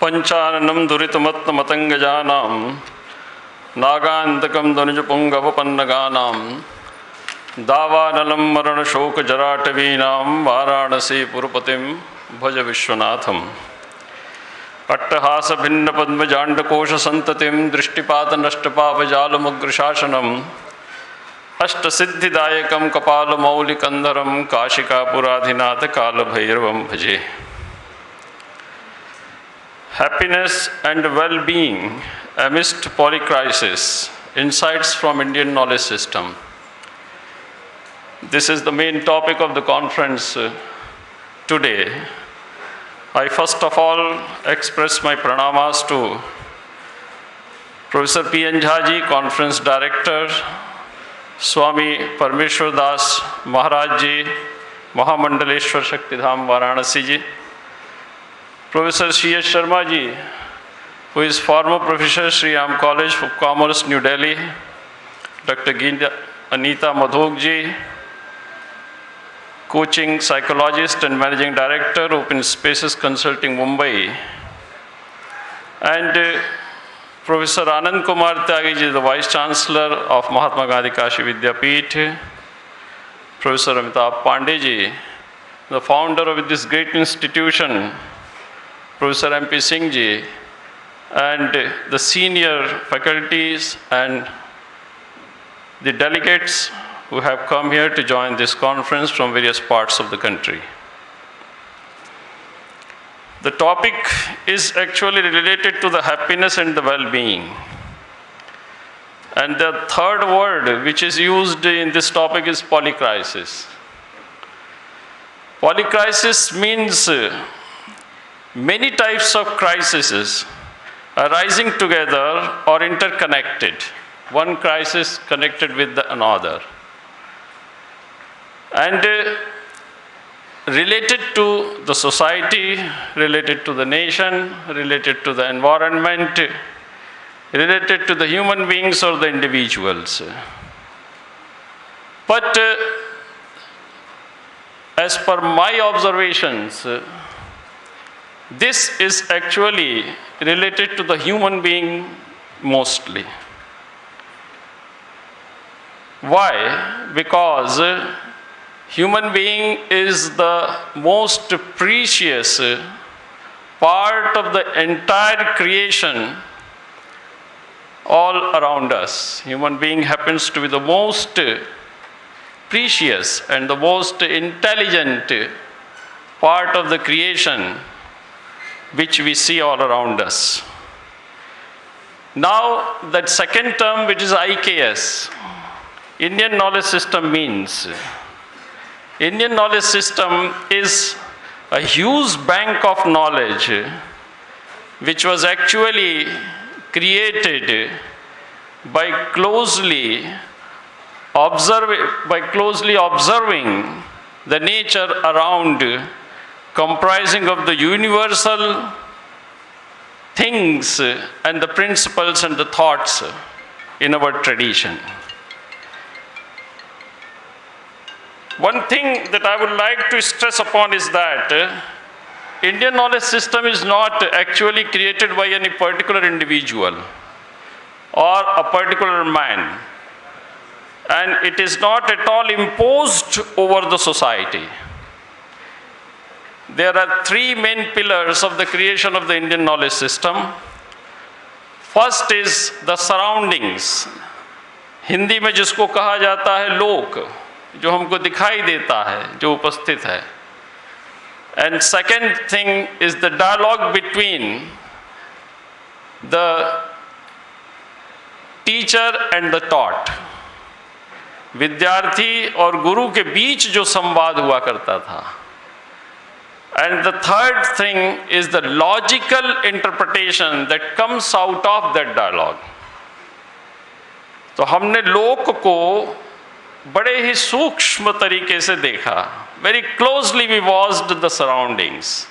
पंचाननं दुरितमत्तमतंगजानां नागान्तकं धनुजपुङ्गवपन्नगानां दावानलं मरणशोकजराटवीनां वाराणसी पुरपतिं भज विश्वनाथम् अट्टहासभिन्नपद्मजाण्डकोशसन्ततिं दृष्टिपातनष्टपापजालमुग्रशासनम् अष्टसिद्धिदायकं कपालमौलिकन्धरं काशिकापुराधिनाथ कालभैरवं भजे. Happiness and well-being amidst polycrisis. Insights from Indian knowledge system. This is the main topic of the conference today. I first of all express my pranamas to Professor P.N. Jha ji, Conference Director, Swami Parmeshwar Das Maharaj ji, Mahamandaleshwar Shaktidham Varanasi ji, Professor C.S. Sharma ji, who is former Professor Sri Ram College of Commerce, New Delhi, Dr. Geeta Anita Madhok ji, coaching psychologist and managing director, Open Spaces Consulting, Mumbai, and Professor Anand Kumar Tyagi ji, the Vice Chancellor of Mahatma Gandhi Kashi Vidyapeeth, Professor Amitabh Pandey ji, the founder of this great institution, Professor M.P. Singh ji, and the senior faculties and the delegates who have come here to join this conference from various parts of the country. The topic is actually related to the happiness and the well-being. And the third word which is used in this topic is polycrisis. Polycrisis means many types of crises arising together or interconnected, one crisis connected with another, and related to the society, related to the nation, related to the environment, related to the human beings or the individuals. But as per my observations, this is actually related to the human being mostly. Why? Because human being is the most precious part of the entire creation all around us. Human being happens to be the most precious and the most intelligent part of the creation which we see all around us. Now, that second term, which is IKS, Indian Knowledge System, means Indian Knowledge System is a huge bank of knowledge which was actually created by closely observing the nature around, comprising of the universal things and the principles and the thoughts in our tradition. One thing that I would like to stress upon is that Indian knowledge system is not actually created by any particular individual or a particular man, and it is not at all imposed over the society. There are three main pillars of the creation of the Indian knowledge system. First is the surroundings. Hindi में जिसको कहा जाता है लोक, जो हमको दिखाई देता है, जो उपस्थित है. And second thing is the dialogue between the teacher and the taught. विद्यार्थी और गुरु के बीच जो संवाद हुआ करता था. And the third thing is the logical interpretation that comes out of that dialogue. तो हमने लोक को बड़े ही सूक्ष्म तरीके से देखा. Very closely we watched the surroundings.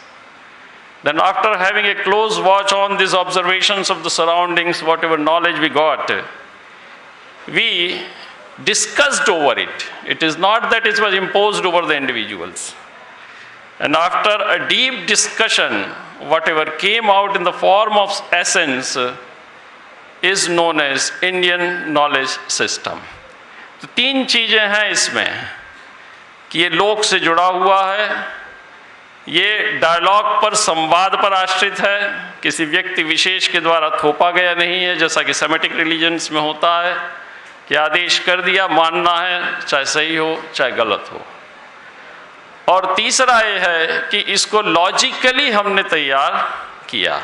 Then after having a close watch on these observations of the surroundings, whatever knowledge we got, we discussed over it. It is not that it was imposed over the individuals. And after a deep discussion whatever came out in the form of essence is known as Indian knowledge system. तो तीन चीज़ें हैं इसमें कि ये लोक से जुड़ा हुआ है, ये डायलॉग पर, संवाद पर आश्रित है, किसी व्यक्ति विशेष के द्वारा थोपा गया नहीं है, जैसा कि सेमेटिक रिलीजन्स में होता है कि आदेश कर दिया, मानना है, चाहे सही हो चाहे गलत हो। और तीसरा ये है कि इसको लॉजिकली हमने तैयार किया।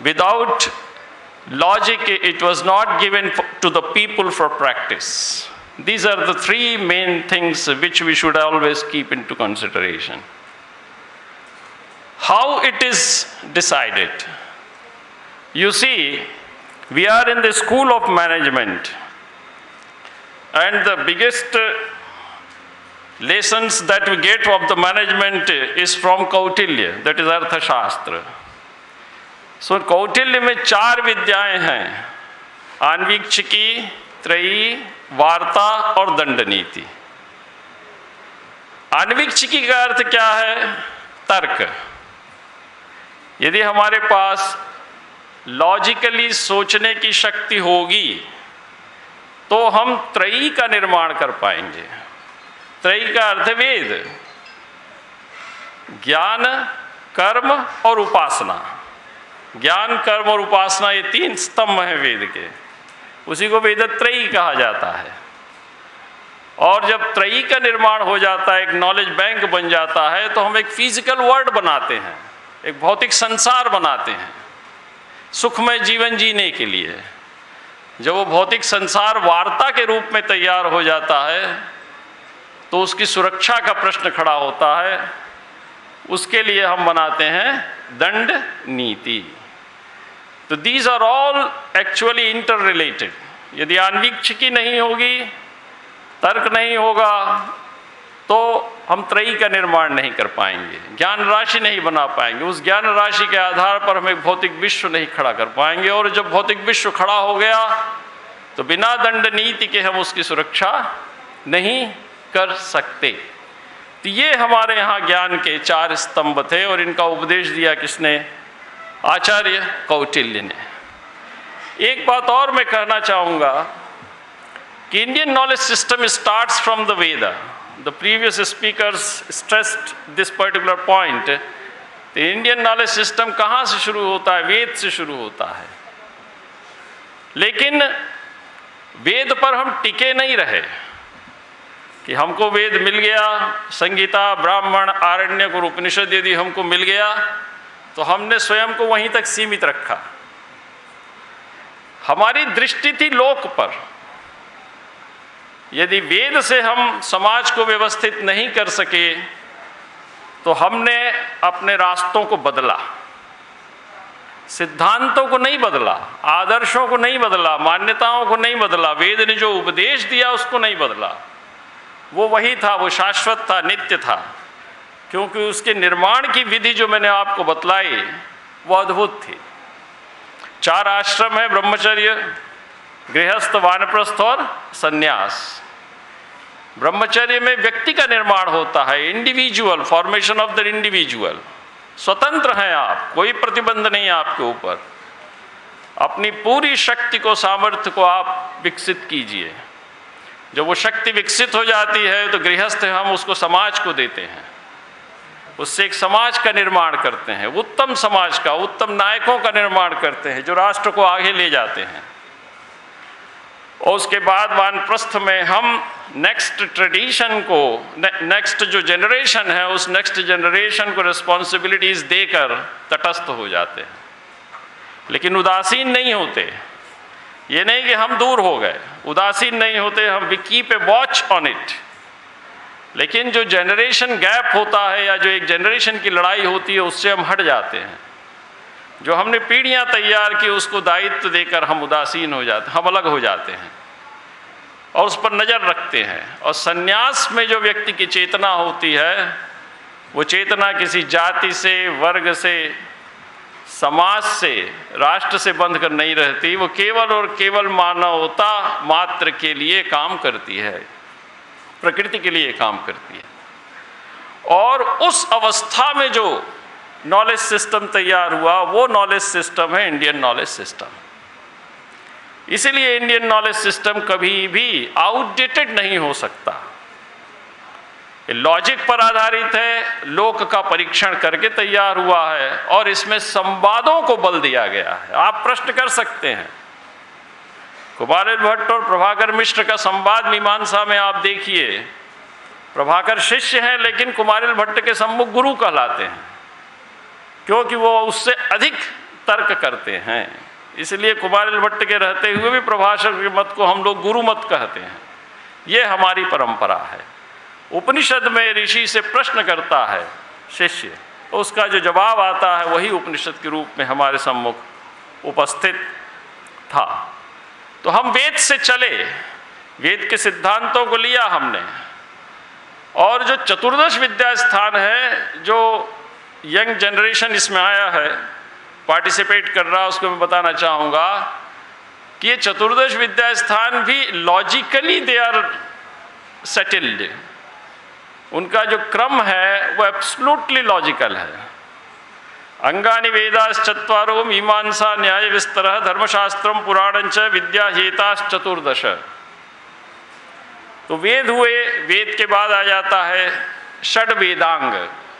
Without logic it was not given to the people for practice. These are the three main things which we should always keep into consideration. How it is decided? You see, we are in the school of management, and the biggest lessons that we get of the management is from Kautilya, that is Arthashastra. So Kautilya में 4 विद्याएं हैं, आन्वीक्षिकी, त्रयी, वार्ता और दंड नीति। आन्वीक्षिकी का अर्थ क्या है? तर्क। यदि हमारे पास लॉजिकली सोचने की शक्ति होगी तो हम त्रयी का निर्माण कर पाएंगे। त्रयी का अर्थ वेद, ज्ञान, कर्म और उपासना। ज्ञान, कर्म और उपासना ये 3 स्तंभ हैं वेद के, उसी को वेदत्रयी कहा जाता है। और जब त्रयी का निर्माण हो जाता है, एक नॉलेज बैंक बन जाता है, तो हम एक फिजिकल वर्ल्ड बनाते हैं, एक भौतिक संसार बनाते हैं सुखमय जीवन जीने के लिए। जब वो भौतिक संसार वार्ता के रूप में तैयार हो जाता है तो उसकी सुरक्षा का प्रश्न खड़ा होता है। उसके लिए हम बनाते हैं दंड नीति। तो these are all actually interrelated. यदि आन्वीक्षिकी नहीं होगी, तर्क नहीं होगा, तो हम त्रयी का निर्माण नहीं कर पाएंगे, ज्ञान राशि नहीं बना पाएंगे। उस ज्ञान राशि के आधार पर हम एक भौतिक विश्व नहीं खड़ा कर पाएंगे। और जब भौतिक विश्व खड़ा हो गया तो बिना दंड नीति के हम उसकी सुरक्षा नहीं कर सकते। तो ये हमारे यहाँ ज्ञान के 4 स्तंभ थे, और इनका उपदेश दिया किसने? आचार्य कौटिल्य ने। एक बात और मैं कहना चाहूँगा कि Indian knowledge system starts from the Veda. The previous speakers stressed this particular point. The Indian knowledge system कहाँ से शुरू होता है? वेद से शुरू होता है। लेकिन वेद पर हम टिके नहीं रहे कि हमको वेद मिल गया, संगीता, ब्राह्मण, आरण्यक और उपनिषद यदि हमको मिल गया तो हमने स्वयं को वहीं तक सीमित रखा। हमारी दृष्टि थी लोक पर। यदि वेद से हम समाज को व्यवस्थित नहीं कर सके तो हमने अपने रास्तों को बदला, सिद्धांतों को नहीं बदला, आदर्शों को नहीं बदला, मान्यताओं को नहीं बदला, वेद ने जो उपदेश दिया उसको नहीं बदला। वो वही था, वो शाश्वत था, नित्य था, क्योंकि उसके निर्माण की विधि जो मैंने आपको बतलाई वो अद्भुत थी। 4 आश्रम है, ब्रह्मचर्य, गृहस्थ, वानप्रस्थ और संन्यास। ब्रह्मचर्य में व्यक्ति का निर्माण होता है, individual, formation of the individual. स्वतंत्र हैं आप, कोई प्रतिबंध नहीं आपके ऊपर। अपनी पूरी शक्ति को, सामर्थ्य को आप विकसित कीजिए। जब वो शक्ति विकसित हो जाती है तो गृहस्थ हम उसको समाज को देते हैं, उससे एक समाज का निर्माण करते हैं, उत्तम समाज का, उत्तम नायकों का निर्माण करते हैं जो राष्ट्र को आगे ले जाते हैं। और उसके बाद वानप्रस्थ में हम नेक्स्ट ट्रेडिशन को, नेक्स्ट जो जनरेशन है, उस नेक्स्ट जनरेशन को रिस्पॉन्सिबिलिटीज देकर तटस्थ हो जाते हैं, लेकिन उदासीन नहीं होते। ये नहीं कि हम दूर हो गए, उदासीन नहीं होते, हम we keep a watch on it. लेकिन जो जनरेशन गैप होता है या जो एक जनरेशन की लड़ाई होती है उससे हम हट जाते हैं। जो हमने पीढ़ियां तैयार की उसको दायित्व देकर हम उदासीन हो जाते हैं, हम अलग हो जाते हैं और उस पर नज़र रखते हैं। और संन्यास में जो व्यक्ति की चेतना होती है वो चेतना किसी जाति से, वर्ग से, समाज से, राष्ट्र से बंध कर नहीं रहती। वो केवल और केवल मानवता मात्र के लिए काम करती है, प्रकृति के लिए काम करती है। और उस अवस्था में जो नॉलेज सिस्टम तैयार हुआ, वो नॉलेज सिस्टम है इंडियन नॉलेज सिस्टम। इसीलिए इंडियन नॉलेज सिस्टम कभी भी आउटडेटेड नहीं हो सकता। ये लॉजिक पर आधारित है, लोक का परीक्षण करके तैयार हुआ है, और इसमें संवादों को बल दिया गया है। आप प्रश्न कर सकते हैं, कुमारिल भट्ट और प्रभाकर मिश्र का संवाद मीमांसा में आप देखिए, प्रभाकर शिष्य हैं लेकिन कुमारिल भट्ट के सम्मुख गुरु कहलाते हैं, क्योंकि वो उससे अधिक तर्क करते हैं। इसलिए कुमारिल भट्ट के रहते हुए भी प्रभाकर के मत को हम लोग गुरु मत कहते हैं। ये हमारी परंपरा है। उपनिषद में ऋषि से प्रश्न करता है शिष्य, तो उसका जो जवाब आता है वही उपनिषद के रूप में हमारे सम्मुख उपस्थित था। तो हम वेद से चले, वेद के सिद्धांतों को लिया हमने, और जो चतुर्दश विद्या स्थान है, जो यंग जनरेशन इसमें आया है, पार्टिसिपेट कर रहा है, उसको मैं बताना चाहूँगा कि ये चतुर्दश विद्या स्थान भी लॉजिकली दे आर सेटल्ड। उनका जो क्रम है वो एब्सोल्युटली लॉजिकल है। अंगानि वेदाश्चत्वारो मीमांसा न्याय विस्तरः धर्मशास्त्रम पुराणंच विद्या हेताश्चतुर्दश। तो वेद हुए, वेद के बाद आ जाता है षड वेदांग,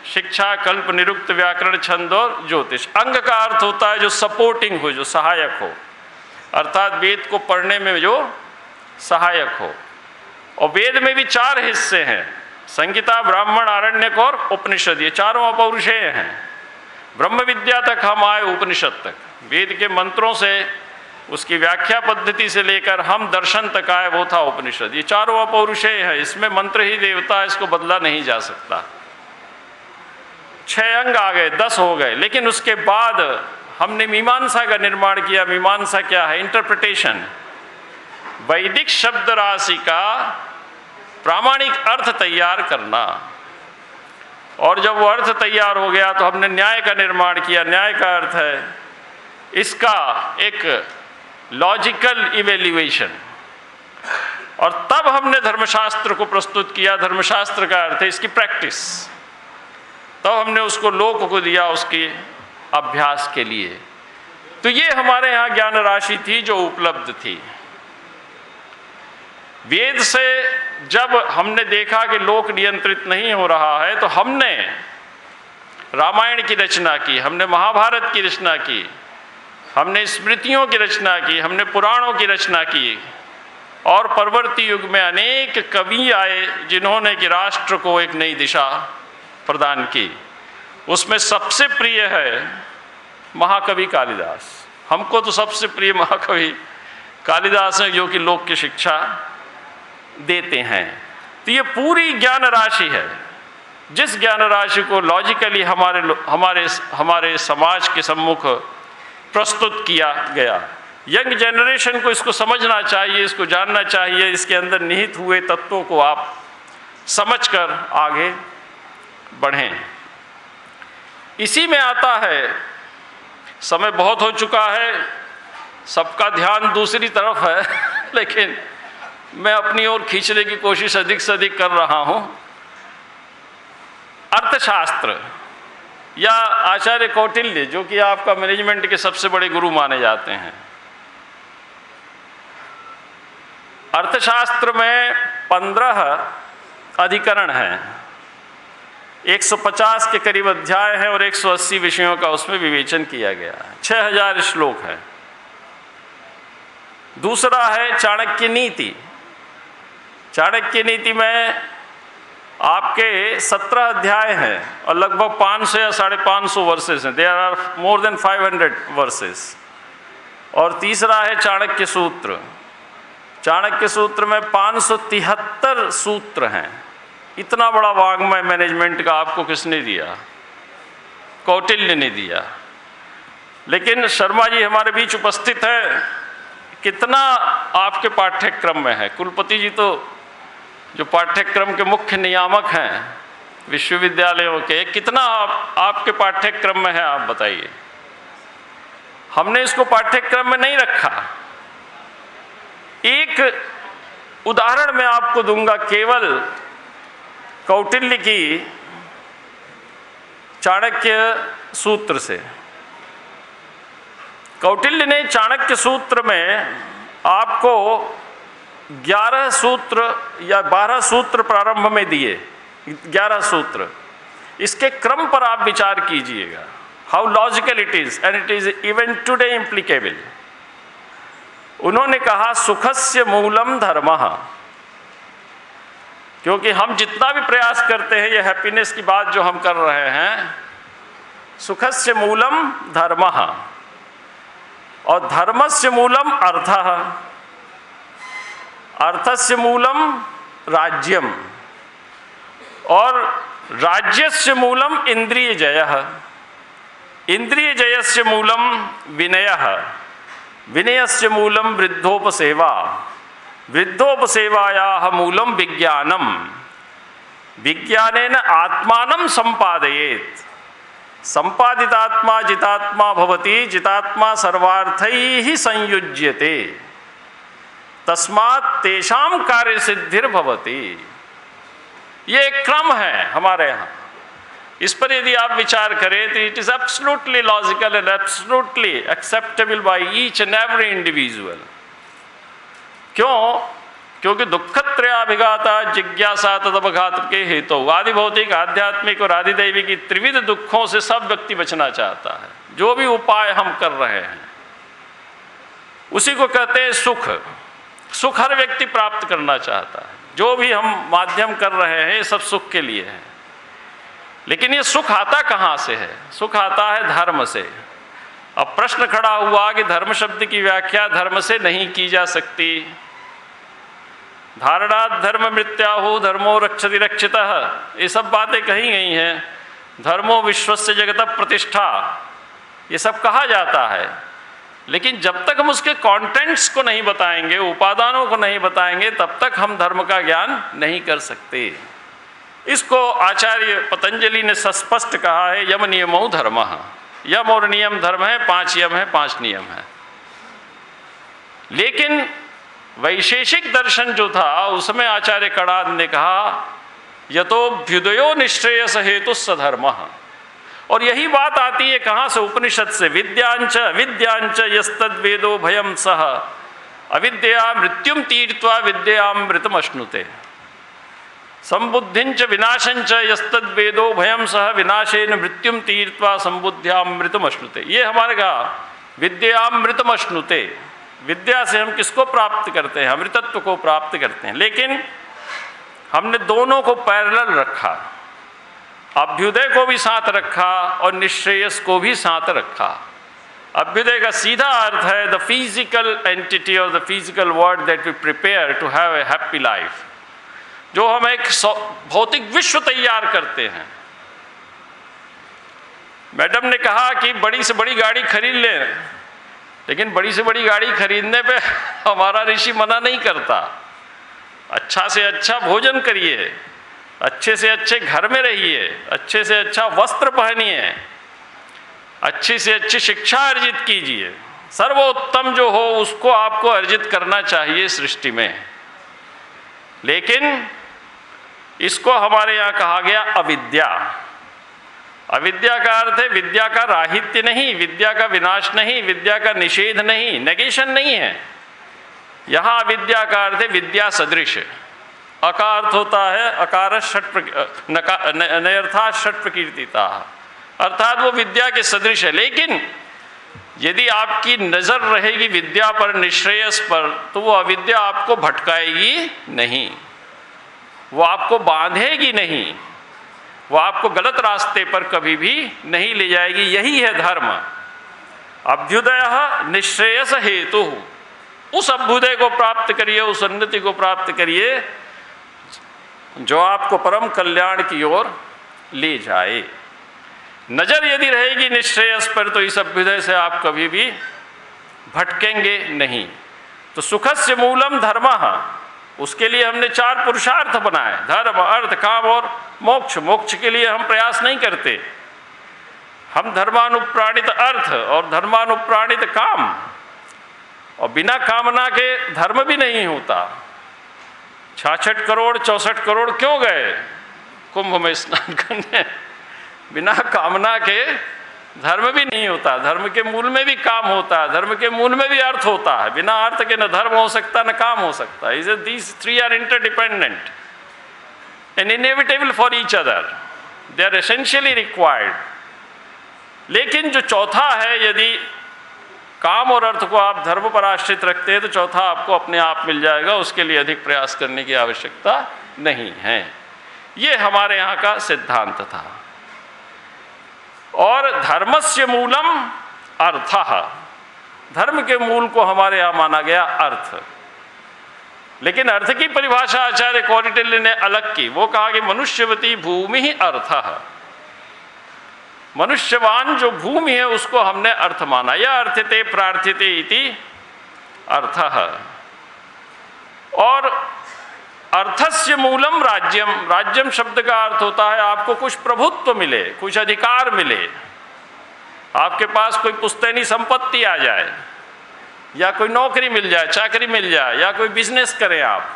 शिक्षा, कल्प, निरुक्त, व्याकरण, छंद और ज्योतिष। अंग का अर्थ होता है जो सपोर्टिंग हो, जो सहायक हो, अर्थात वेद को पढ़ने में जो सहायक हो। और वेद में भी 4 हिस्से हैं, संहिता, ब्राह्मण, आरण्यक और उपनिषद। ये चारों अपौरुषेय हैं। ब्रह्म विद्या तक हम आए, उपनिषद तक, वेद के मंत्रों से, उसकी व्याख्या पद्धति से लेकर हम दर्शन तक आए, वो था उपनिषद। ये चारों अपौरुषेय है, इसमें मंत्र ही देवता, इसको बदला नहीं जा सकता। 6 अंग आ गए, 10 हो गए, लेकिन उसके बाद हमने मीमांसा का निर्माण किया। मीमांसा क्या है? इंटरप्रिटेशन, वैदिक शब्द राशि का प्रामाणिक अर्थ तैयार करना। और जब वो अर्थ तैयार हो गया तो हमने न्याय का निर्माण किया। न्याय का अर्थ है इसका एक लॉजिकल इवेल्युएशन, और तब हमने धर्मशास्त्र को प्रस्तुत किया। धर्मशास्त्र का अर्थ है इसकी प्रैक्टिस। तब हमने उसको लोक को दिया उसके अभ्यास के लिए। तो ये हमारे यहाँ ज्ञान राशि थी जो उपलब्ध थी। वेद से जब हमने देखा कि लोक नियंत्रित नहीं हो रहा है, तो हमने रामायण की रचना की, हमने महाभारत की रचना की, हमने स्मृतियों की रचना की, हमने पुराणों की रचना की। और परवर्ती युग में अनेक कवि आए जिन्होंने कि राष्ट्र को एक नई दिशा प्रदान की। उसमें सबसे प्रिय है महाकवि कालिदास। हमको तो सबसे प्रिय महाकवि कालिदास हैं, जो कि लोक की शिक्षा देते हैं। तो ये पूरी ज्ञान राशि है, जिस ज्ञान राशि को लॉजिकली हमारे समाज के सम्मुख प्रस्तुत किया गया। यंग जनरेशन को इसको समझना चाहिए, इसको जानना चाहिए, इसके अंदर निहित हुए तत्वों को आप समझकर आगे बढ़ें। इसी में आता है, समय बहुत हो चुका है, सबका ध्यान दूसरी तरफ है, लेकिन मैं अपनी ओर खींचने की कोशिश अधिक से अधिक कर रहा हूं। अर्थशास्त्र या आचार्य कौटिल्य, जो कि आपका मैनेजमेंट के सबसे बड़े गुरु माने जाते हैं, अर्थशास्त्र में 15 अधिकरण हैं, 150 के करीब अध्याय हैं और 180 विषयों का उसमें विवेचन किया गया है। 6000 श्लोक हैं। दूसरा है चाणक्य नीति। चाणक्य नीति में आपके 17 अध्याय हैं और लगभग 500 या 550 वर्सेस हैं। There are more than 500 verses. और तीसरा है चाणक्य सूत्र। चाणक्य सूत्र में 573 सूत्र हैं। इतना बड़ा वाङ्मय मैनेजमेंट का आपको किसने दिया? कौटिल्य ने दिया। लेकिन शर्मा जी हमारे बीच उपस्थित है, कितना आपके पाठ्यक्रम में है? कुलपति जी तो जो पाठ्यक्रम के मुख्य नियामक हैं विश्वविद्यालयों के, कितना आपके पाठ्यक्रम में है, आप बताइए। हमने इसको पाठ्यक्रम में नहीं रखा। एक उदाहरण मैं आपको दूंगा, केवल कौटिल्य की चाणक्य सूत्र से। कौटिल्य ने चाणक्य सूत्र में आपको 11 सूत्र या 12 सूत्र प्रारंभ में दिए, 11 सूत्र। इसके क्रम पर आप विचार कीजिएगा, how logical it is and it is even today applicable. उन्होंने कहा सुखस्य मूलम धर्मः, क्योंकि हम जितना भी प्रयास करते हैं, ये हैप्पीनेस की बात जो हम कर रहे हैं, सुखस्य मूलम धर्मः और धर्मस्य मूलम अर्थः, अर्थस्य मूलम राज्यम और राज्यस्य मूलम इंद्रिय जयः, इंद्रिय जयस्य मूलम विनयः, विनयस्य मूलम वृद्धोपसेवा, वृद्धोपसेवायाः मूलम विज्ञानम, विज्ञानेन आत्मानं संपादयेत्, संपादितात्मा जितात्मा भवति, जितात्मा सर्वार्थैः संयुज्यते, तस्मात् तेषां कार्य सिद्धिर भवति। ये एक क्रम है हमारे यहाँ। इस पर यदि आप विचार करें तो it is absolutely logical and absolutely acceptable by each and every individual. क्यों? क्योंकि दुःखत्रयाभिघाता जिज्ञासा तदवघात के हेतु, आदि भौतिक, आध्यात्मिक और आदिदैवी की त्रिविध दुखों से सब व्यक्ति बचना चाहता है। जो भी उपाय हम कर रहे हैं उसी को कहते हैं सुख। सुख हर व्यक्ति प्राप्त करना चाहता है। जो भी हम माध्यम कर रहे हैं ये सब सुख के लिए है। लेकिन ये सुख आता कहाँ से है? सुख आता है धर्म से। अब प्रश्न खड़ा हुआ कि धर्म शब्द की व्याख्या धर्म से नहीं की जा सकती। धारणात् धर्म मृत्याहु धर्मो रक्षति रक्षितः, ये सब बातें कही गई हैं। धर्मो विश्वस्य जगतः प्रतिष्ठा, ये सब कहा जाता है। लेकिन जब तक हम उसके कंटेंट्स को नहीं बताएंगे, उपादानों को नहीं बताएंगे, तब तक हम धर्म का ज्ञान नहीं कर सकते। इसको आचार्य पतंजलि ने स्पष्ट कहा है, यम नियमो धर्मः। यम और नियम धर्म है, 5 यम है, 5 नियम है। लेकिन वैशेषिक दर्शन जो था उसमें आचार्य कणाद ने कहा यतोभ्युदयो निश्रेयस हेतु सधर्मः। और यही बात आती है कहाँ से? उपनिषद से। विद्यांच विद्यांच यस्तद्वेदो भयं सह अविद्या मृत्युम तीर्त्वा विद्यामृतम अश्नुते, संबुद्धिंच विनाशंच यस्तद्वेदो भयं सह विनाशेन मृत्युम तीर्त्वा संबुद्ध्यामृतम अश्नुते। ये हमारे कहा विद्यामृतम अश्नुते। विद्या से हम किसको प्राप्त करते हैं? अमृतत्व को प्राप्त करते हैं। लेकिन हमने दोनों को पैरेलल रखा, अभ्युदय को भी साथ रखा और निश्रेयस को भी साथ रखा। अभ्युदय का सीधा अर्थ है द फिजिकल एंटिटी और the physical world that we prepare to have a happy life, जो हम एक भौतिक विश्व तैयार करते हैं। मैडम ने कहा कि बड़ी से बड़ी गाड़ी खरीद लें, लेकिन बड़ी से बड़ी गाड़ी खरीदने पे हमारा ऋषि मना नहीं करता। अच्छा से अच्छा भोजन करिए, अच्छे से अच्छे घर में रहिए, अच्छे से अच्छा वस्त्र पहनिए, अच्छी से अच्छी शिक्षा अर्जित कीजिए। सर्वोत्तम जो हो उसको आपको अर्जित करना चाहिए सृष्टि में। लेकिन इसको हमारे यहाँ कहा गया अविद्या। अविद्या का अर्थ है विद्या का राहित्य नहीं, विद्या का विनाश नहीं, विद्या का निषेध नहीं, नेगेशन नहीं है। यहाँ अविद्या का अर्थ है विद्या सदृश। अका अर्थ होता है अकार नयर्थात् षट प्रकीर्तिता, अर्थात वो विद्या के सदृश है। लेकिन यदि आपकी नज़र रहेगी विद्या पर, निश्रेयस पर, तो वो अविद्या आपको भटकाएगी नहीं, वो आपको बांधेगी नहीं, वो आपको गलत रास्ते पर कभी भी नहीं ले जाएगी। यही है धर्म। अभ्युदय निश्रेयस हेतु। उस अभ्युदय को प्राप्त करिए, उस उन्नति को प्राप्त करिए जो आपको परम कल्याण की ओर ले जाए। नजर यदि रहेगी निश्रेयस पर तो इस अभ्युदय से आप कभी भी भटकेंगे नहीं। तो सुखस्य मूलम धर्मः, उसके लिए हमने 4 पुरुषार्थ बनाए, धर्म, अर्थ, काम और मोक्ष। मोक्ष के लिए हम प्रयास नहीं करते, हम धर्मानुप्राणित अर्थ और धर्मानुप्राणित काम, और बिना कामना के धर्म भी नहीं होता। 66 करोड़ 64 करोड़ क्यों गए कुंभ में स्नान करने? बिना कामना के धर्म भी नहीं होता। धर्म के मूल में भी काम होता है, धर्म के मूल में भी अर्थ होता है। बिना अर्थ के न धर्म हो सकता न काम हो सकता। These three are interdependent and inevitable for each other. They are essentially required. लेकिन जो चौथा है, यदि काम और अर्थ को आप धर्म पर आश्रित रखते हैं तो चौथा आपको अपने आप मिल जाएगा, उसके लिए अधिक प्रयास करने की आवश्यकता नहीं है। ये हमारे यहाँ का सिद्धांत था। और धर्मस्य मूलम अर्थः, धर्म के मूल को हमारे यहाँ माना गया अर्थ। लेकिन अर्थ की परिभाषा आचार्य कौटिल्य ने अलग की। वो कहा कि मनुष्यवती भूमि ही अर्थः, मनुष्यवान जो भूमि है उसको हमने अर्थ माना। या अर्थते प्रार्थिते इति अर्थः। और अर्थस्य मूलम राज्यम, राज्यम शब्द का अर्थ होता है आपको कुछ प्रभुत्व मिले, कुछ अधिकार मिले, आपके पास कोई पुश्तैनी संपत्ति आ जाए, या कोई नौकरी मिल जाए, चाकरी मिल जाए, या कोई बिजनेस करें आप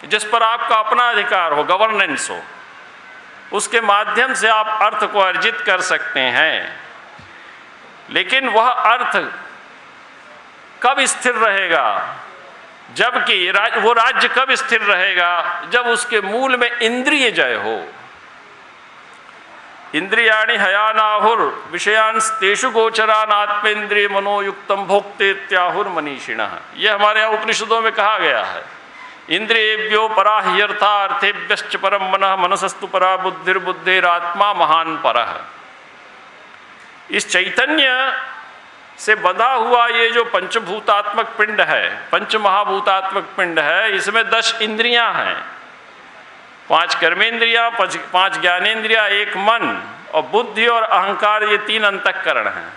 जिस पर आपका अपना अधिकार हो, गवर्नेंस हो, उसके माध्यम से आप अर्थ को अर्जित कर सकते हैं। लेकिन वह अर्थ कब स्थिर रहेगा? जबकि वो राज्य कब स्थिर रहेगा? जब उसके मूल में इंद्रिय जय हो। इंद्रियाणि हयानाहुर विषयांस तेषु गोचरान आत्मेन्द्रिय मनोयुक्तम भोक्ते इत्याहुर मनीषिणः। ये हमारे यहाँ उपनिषदों में कहा गया है। इंद्रियेभ्यो परा ह्यर्था अर्थेभ्यश्च परम मनः मनसस्तु परा बुद्धिर्बुद्धिरात्मा महान परः। इस चैतन्य से बंधा हुआ ये जो पंचभूतात्मक पिंड है, पंच महाभूतात्मक पिंड है, इसमें 10 इंद्रियां हैं, 5 कर्मेंद्रियां, 5 ज्ञानेंद्रियां, 1 मन, और बुद्धि और अहंकार, ये 3 अंतःकरण हैं।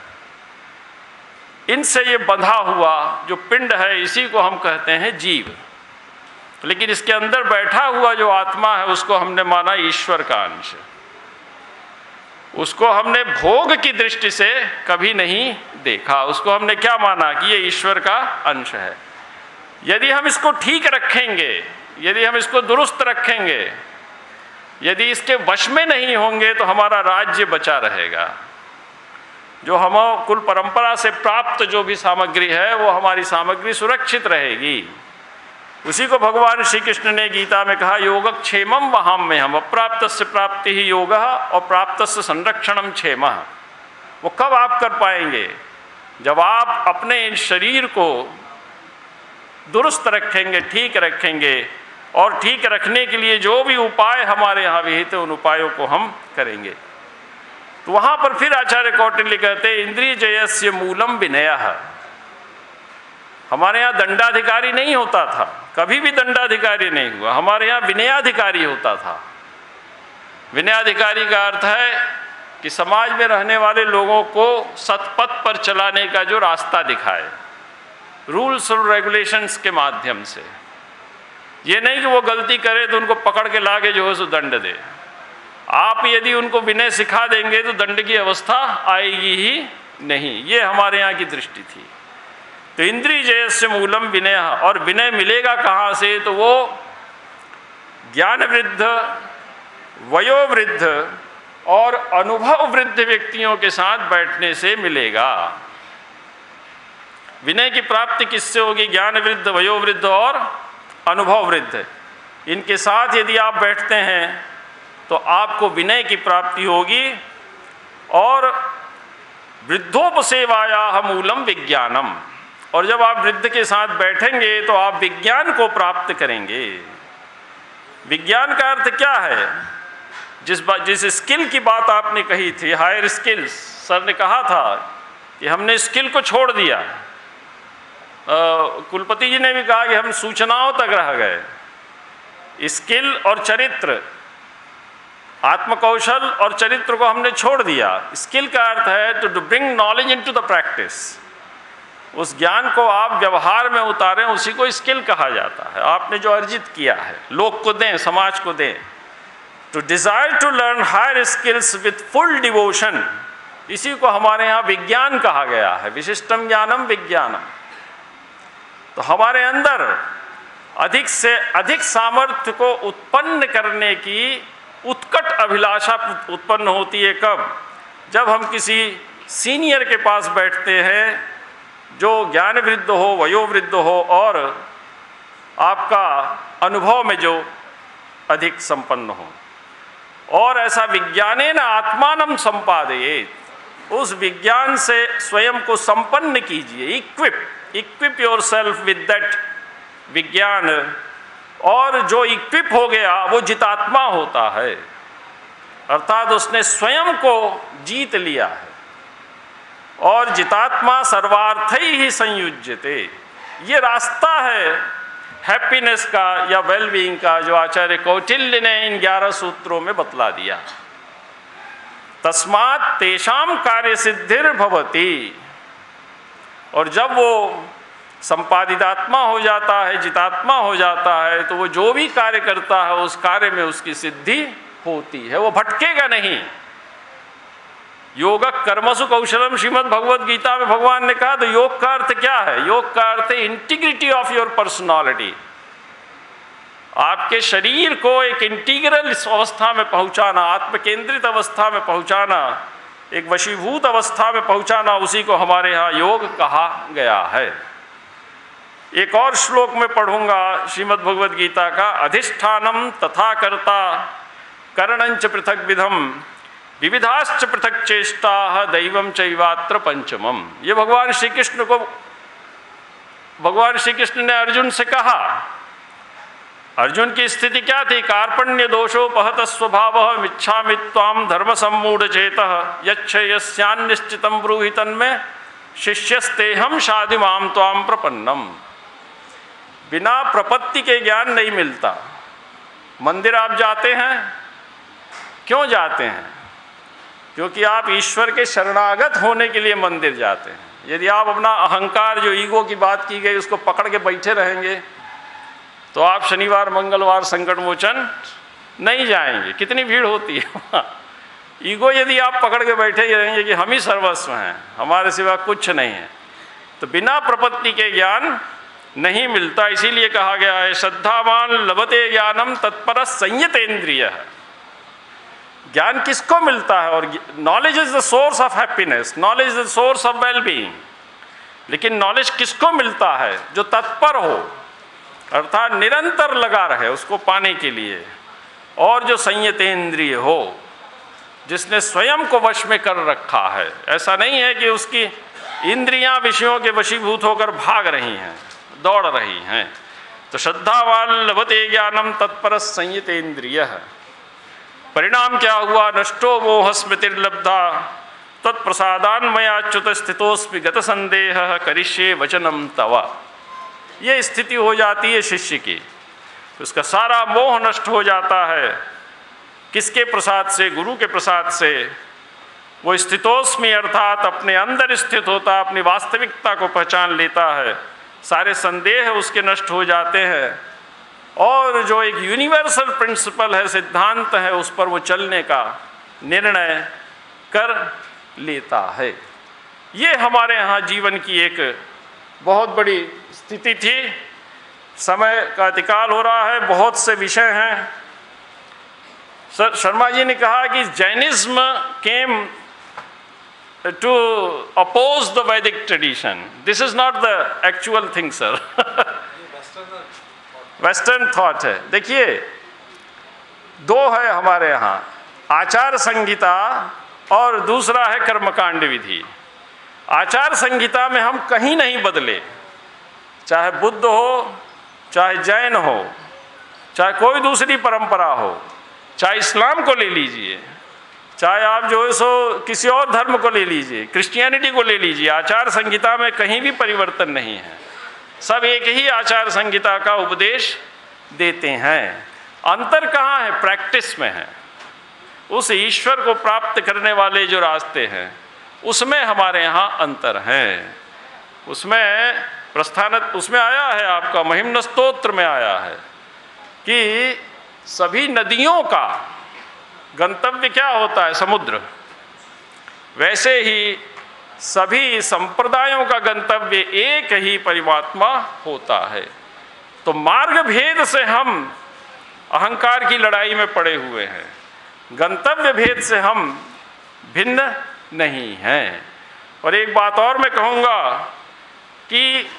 इनसे ये बंधा हुआ जो पिंड है इसी को हम कहते हैं जीव। लेकिन इसके अंदर बैठा हुआ जो आत्मा है उसको हमने माना ईश्वर का अंश। उसको हमने भोग की दृष्टि से कभी नहीं देखा। उसको हमने क्या माना कि ये ईश्वर का अंश है। यदि हम इसको ठीक रखेंगे, यदि हम इसको दुरुस्त रखेंगे, यदि इसके वश में नहीं होंगे तो हमारा राज्य बचा रहेगा। जो हम कुल परंपरा से प्राप्त जो भी सामग्री है वो हमारी सामग्री सुरक्षित रहेगी। उसी को भगवान श्री कृष्ण ने गीता में कहा, योगक्षेमम वहाम्यहम्, अप्राप्तस्य प्राप्ति ही योगः और प्राप्तस्य संरक्षणम क्षेमः। वो कब आप कर पाएंगे? जब आप अपने इस शरीर को दुरुस्त रखेंगे, ठीक रखेंगे, और ठीक रखने के लिए जो भी उपाय हमारे यहाँ विहित है उन उपायों को हम करेंगे। तो वहाँ पर फिर आचार्य कौटिल्य कहते हैं, इंद्रिय जयस्य मूलम विनयः। हमारे यहाँ दंडाधिकारी नहीं होता था, कभी भी दंडाधिकारी नहीं हुआ। हमारे यहाँ विनयाधिकारी होता था। विनयाधिकारी का अर्थ है कि समाज में रहने वाले लोगों को सतपथ पर चलाने का जो रास्ता दिखाए, रूल्स और रेगुलेशंस के माध्यम से। ये नहीं कि वो गलती करे तो उनको पकड़ के लाके जो है सो दंड दे। आप यदि उनको विनय सिखा देंगे तो दंड की अवस्था आएगी ही नहीं। ये हमारे यहाँ की दृष्टि थी। तो इंद्रिय जयस्य मूलम विनय। और विनय मिलेगा कहाँ से? तो वो ज्ञान वृद्ध, वयोवृद्ध और अनुभव वृद्ध व्यक्तियों के साथ बैठने से मिलेगा। विनय की प्राप्ति किससे होगी? ज्ञान वृद्ध, वयोवृद्ध और अनुभव वृद्ध। इनके साथ यदि आप बैठते हैं तो आपको विनय की प्राप्ति होगी। और वृद्धोपसेवायाः मूलम विज्ञानम। और जब आप वृद्ध के साथ बैठेंगे तो आप विज्ञान को प्राप्त करेंगे। विज्ञान का अर्थ क्या है? जिस स्किल की बात आपने कही थी, हायर स्किल्स, सर ने कहा था कि हमने स्किल को छोड़ दिया। कुलपति जी ने भी कहा कि हम सूचनाओं तक रह गए। स्किल और चरित्र, आत्मकौशल और चरित्र को हमने छोड़ दिया। स्किल का अर्थ है to bring knowledge into the practice. उस ज्ञान को आप व्यवहार में उतारें, उसी को स्किल कहा जाता है। आपने जो अर्जित किया है लोक को दें, समाज को दें। To desire to learn higher skills with full devotion, इसी को हमारे यहाँ विज्ञान कहा गया है। विशिष्टम ज्ञानम विज्ञानम। तो हमारे अंदर अधिक से अधिक सामर्थ्य को उत्पन्न करने की उत्कट अभिलाषा उत्पन्न होती है कब? जब हम किसी सीनियर के पास बैठते हैं जो ज्ञान वृद्ध हो, वयोवृद्ध हो और आपका अनुभव में जो अधिक संपन्न हो। और ऐसा विज्ञानेन आत्मानं संपादयेत्, उस विज्ञान से स्वयं को संपन्न कीजिए। इक्विप योरसेल्फ विद दैट विज्ञान। और जो इक्विप हो गया वो जितात्मा होता है, अर्थात उसने स्वयं को जीत लिया है। और जितात्मा सर्वार्थै ही संयुज्यते, ये रास्ता है हैप्पीनेस का या वेलबीइंग का, जो आचार्य कौटिल्य ने इन 11 सूत्रों में बतला दिया। तस्मात् तेषां कार्य सिद्धिर भवति। और जब वो संपादितात्मा हो जाता है, जितात्मा हो जाता है, तो वो जो भी कार्य करता है उस कार्य में उसकी सिद्धि होती है, वो भटकेगा नहीं। योग कर्मसु कौशलम, श्रीमद् भगवद गीता में भगवान ने कहा। तो योग का अर्थ क्या है? योग का अर्थ है इंटीग्रिटी ऑफ योर पर्सनालिटी, आपके शरीर को एक इंटीग्रल अवस्था में पहुंचाना, आत्मकेंद्रित अवस्था में पहुंचाना, एक वशीभूत अवस्था में पहुंचाना, उसी को हमारे यहाँ योग कहा गया है। एक और श्लोक में पढ़ूंगा श्रीमद् भगवद गीता का, अधिष्ठानम तथा कर्ता करणंच पृथक विधम विविधाश्च पृथक चेष्टा दैवम चैवात्र पंचमम। ये भगवान श्री कृष्ण ने अर्जुन से कहा। अर्जुन की स्थिति क्या थी? कार्पण्य दोषोपहत स्वभाव मिच्छामि त्वाम धर्म सम्मूढ़ चेतः यस्यान्निश्चितं ब्रूहि तन्मे शिष्यस्तेहम शाधिमाम त्वाम प्रपन्नम। बिना प्रपत्ति के ज्ञान नहीं मिलता। मंदिर आप जाते हैं, क्यों जाते हैं? क्योंकि आप ईश्वर के शरणागत होने के लिए मंदिर जाते हैं। यदि आप अपना अहंकार, जो ईगो की बात की गई, उसको पकड़ के बैठे रहेंगे तो आप शनिवार मंगलवार संकट मोचन नहीं जाएंगे। कितनी भीड़ होती है ईगो यदि आप पकड़ के बैठे ही रहेंगे कि हम ही सर्वस्व हैं, हमारे सिवा कुछ नहीं है, तो बिना प्रपत्ति के ज्ञान नहीं मिलता। इसीलिए कहा गया है श्रद्धावान लभते ज्ञानम तत्पर संयतेन्द्रिय। ज्ञान किसको मिलता है? और knowledge is the source of happiness, knowledge is the source of wellbeing. लेकिन नॉलेज किसको मिलता है? जो तत्पर हो, अर्थात निरंतर लगा रहे उसको पाने के लिए, और जो संयतेन्द्रिय हो, जिसने स्वयं को वश में कर रखा है। ऐसा नहीं है कि उसकी इंद्रियां विषयों के वशीभूत होकर भाग रही हैं, दौड़ रही हैं। तो श्रद्धावान लभते ज्ञानम तत्पर संयतेन्द्रिय। परिणाम क्या हुआ? नष्टो मोह स्मृतिर्लब्धा तत्प्रसादान्मयाच्युत स्थितोस्मि गत संदेह करिष्ये वचनम तव। ये स्थिति हो जाती है शिष्य की, तो उसका सारा मोह नष्ट हो जाता है। किसके प्रसाद से? गुरु के प्रसाद से। वो स्थितोस्मि अर्थात अपने अंदर स्थित होता, अपनी वास्तविकता को पहचान लेता है, सारे संदेह उसके नष्ट हो जाते हैं, और जो एक यूनिवर्सल प्रिंसिपल है, सिद्धांत है, उस पर वो चलने का निर्णय कर लेता है। ये हमारे यहाँ जीवन की एक बहुत बड़ी स्थिति थी। समय का अतिकाल हो रहा है, बहुत से विषय हैं। सर शर्मा जी ने कहा कि Jainism came to oppose the Vedic tradition. This is not the actual thing sir, western thought है। देखिए, दो है हमारे यहाँ, आचार संहिता और दूसरा है कर्मकांड विधि। आचार संहिता में हम कहीं नहीं बदले, चाहे बुद्ध हो, चाहे जैन हो, चाहे कोई दूसरी परंपरा हो, चाहे इस्लाम को ले लीजिए, चाहे आप जो है सो किसी और धर्म को ले लीजिए, क्रिश्चियनिटी को ले लीजिए, आचार संहिता में कहीं भी परिवर्तन नहीं है। सब एक ही आचार संहिता का उपदेश देते हैं। अंतर कहाँ है? प्रैक्टिस में है। उस ईश्वर को प्राप्त करने वाले जो रास्ते हैं उसमें हमारे यहाँ अंतर है। उसमें उसमें आया है, आपका महिम्न स्तोत्र में आया है कि सभी नदियों का गंतव्य क्या होता है? समुद्र। वैसे ही सभी संप्रदायों का गंतव्य एक ही परमात्मा होता है। तो मार्ग भेद से हम अहंकार की लड़ाई में पड़े हुए हैं। गंतव्य भेद से हम भिन्न नहीं हैं। और एक बात और मैं कहूँगा कि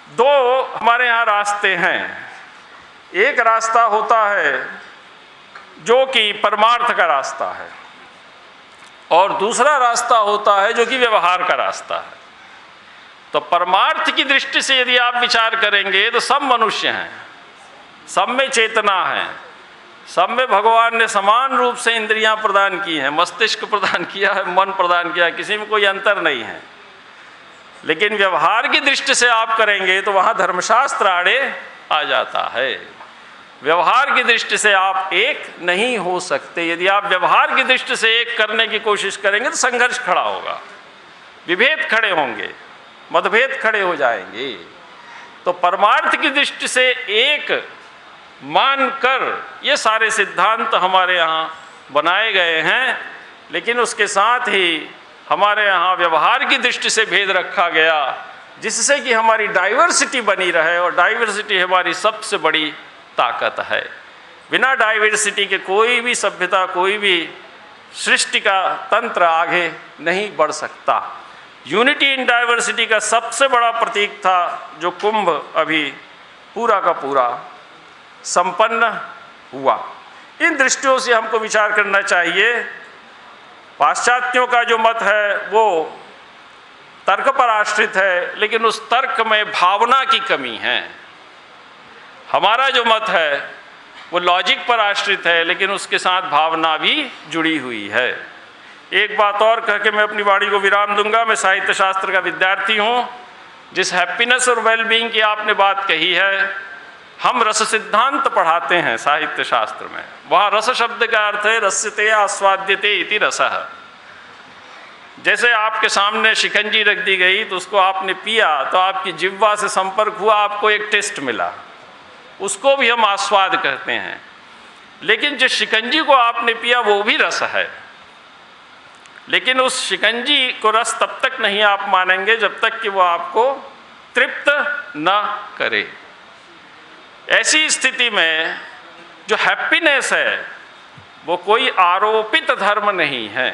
दो हमारे यहाँ रास्ते हैं। एक रास्ता होता है जो कि परमार्थ का रास्ता है, और दूसरा रास्ता होता है जो कि व्यवहार का रास्ता है। तो परमार्थ की दृष्टि से यदि आप विचार करेंगे तो सब मनुष्य हैं, सब में चेतना है, सब में भगवान ने समान रूप से इंद्रियां प्रदान की हैं, मस्तिष्क प्रदान किया है, मन प्रदान किया है, किसी में कोई अंतर नहीं है। लेकिन व्यवहार की दृष्टि से आप करेंगे तो वहाँ धर्मशास्त्र आड़े आ जाता है। व्यवहार की दृष्टि से आप एक नहीं हो सकते। यदि आप व्यवहार की दृष्टि से एक करने की कोशिश करेंगे तो संघर्ष खड़ा होगा, विभेद खड़े होंगे, मतभेद खड़े हो जाएंगे। तो परमार्थ की दृष्टि से एक मानकर ये सारे सिद्धांत हमारे यहाँ बनाए गए हैं, लेकिन उसके साथ ही हमारे यहाँ व्यवहार की दृष्टि से भेद रखा गया, जिससे कि हमारी डाइवर्सिटी बनी रहे। और डाइवर्सिटी हमारी सबसे बड़ी ताकत है। बिना डाइवर्सिटी के कोई भी सभ्यता, कोई भी सृष्टि का तंत्र आगे नहीं बढ़ सकता। यूनिटी इन डाइवर्सिटी का सबसे बड़ा प्रतीक था जो कुंभ अभी पूरा का पूरा संपन्न हुआ। इन दृष्टियों से हमको विचार करना चाहिए। पाश्चात्यों का जो मत है वो तर्क पर आश्रित है, लेकिन उस तर्क में भावना की कमी है। हमारा जो मत है वो लॉजिक पर आश्रित है, लेकिन उसके साथ भावना भी जुड़ी हुई है। एक बात और कह के मैं अपनी वाणी को विराम दूंगा। मैं साहित्य शास्त्र का विद्यार्थी हूँ। जिस हैप्पीनेस और वेलबींग की आपने बात कही है, हम रस सिद्धांत पढ़ाते हैं साहित्य शास्त्र में। वहाँ रस शब्द का अर्थ है रस्यते आस्वाद्यते इति रसः। जैसे आपके सामने शिकंजी रख दी गई तो उसको आपने पिया तो आपकी जिह्वा से संपर्क हुआ, आपको एक टेस्ट मिला, उसको भी हम आस्वाद कहते हैं। लेकिन जिस शिकंजी को आपने पिया वो भी रस है, लेकिन उस शिकंजी को रस तब तक नहीं आप मानेंगे जब तक कि वो आपको तृप्त न करे। ऐसी स्थिति में जो हैप्पीनेस है वो कोई आरोपित धर्म नहीं है।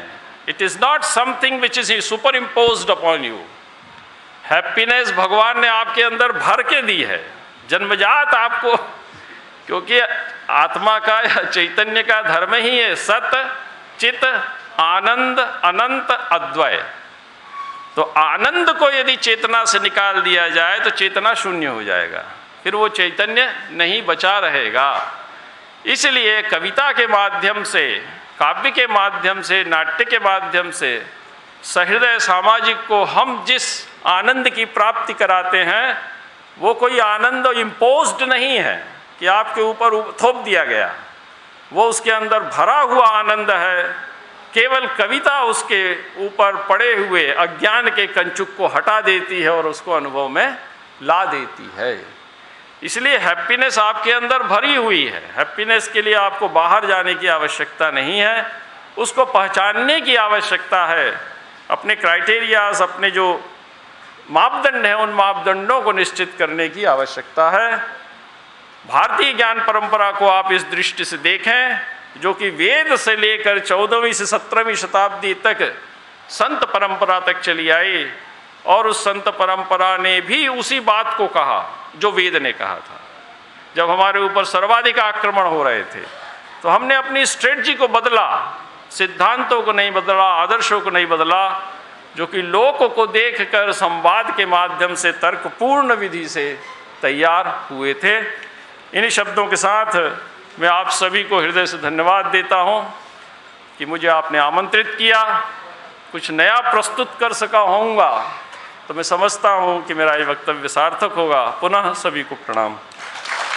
It is not something which is super imposed upon you. Happiness भगवान ने आपके अंदर भर के दी है, जन्मजात आपको, क्योंकि आत्मा का या चैतन्य का धर्म ही है सत चित आनंद अनंत अद्वय। तो आनंद को यदि चेतना से निकाल दिया जाए तो चेतना शून्य हो जाएगा, फिर वो चैतन्य नहीं बचा रहेगा। इसलिए कविता के माध्यम से, काव्य के माध्यम से, नाट्य के माध्यम से सहृदय सामाजिक को हम जिस आनंद की प्राप्ति कराते हैं वो कोई आनंद इम्पोज्ड नहीं है कि आपके ऊपर थोप दिया गया, वो उसके अंदर भरा हुआ आनंद है। केवल कविता उसके ऊपर पड़े हुए अज्ञान के कंचुक को हटा देती है और उसको अनुभव में ला देती है। इसलिए हैप्पीनेस आपके अंदर भरी हुई है। हैप्पीनेस के लिए आपको बाहर जाने की आवश्यकता नहीं है, उसको पहचानने की आवश्यकता है। अपने क्राइटेरियाज, अपने जो मापदंड हैं, उन मापदंडों को निश्चित करने की आवश्यकता है। भारतीय ज्ञान परंपरा को आप इस दृष्टि से देखें, जो कि वेद से लेकर 14वीं से 17वीं शताब्दी तक संत परंपरा तक चली आई, और उस संत परंपरा ने भी उसी बात को कहा जो वेद ने कहा था। जब हमारे ऊपर सर्वाधिक आक्रमण हो रहे थे तो हमने अपनी स्ट्रेटजी को बदला, सिद्धांतों को नहीं बदला, आदर्शों को नहीं बदला, जो कि लोगों को देखकर संवाद के माध्यम से तर्कपूर्ण विधि से तैयार हुए थे। इन्हीं शब्दों के साथ मैं आप सभी को हृदय से धन्यवाद देता हूं कि मुझे आपने आमंत्रित किया, कुछ नया प्रस्तुत कर सका होऊंगा तो मैं समझता हूं कि मेरा ये वक्तव्य सार्थक होगा। पुनः सभी को प्रणाम।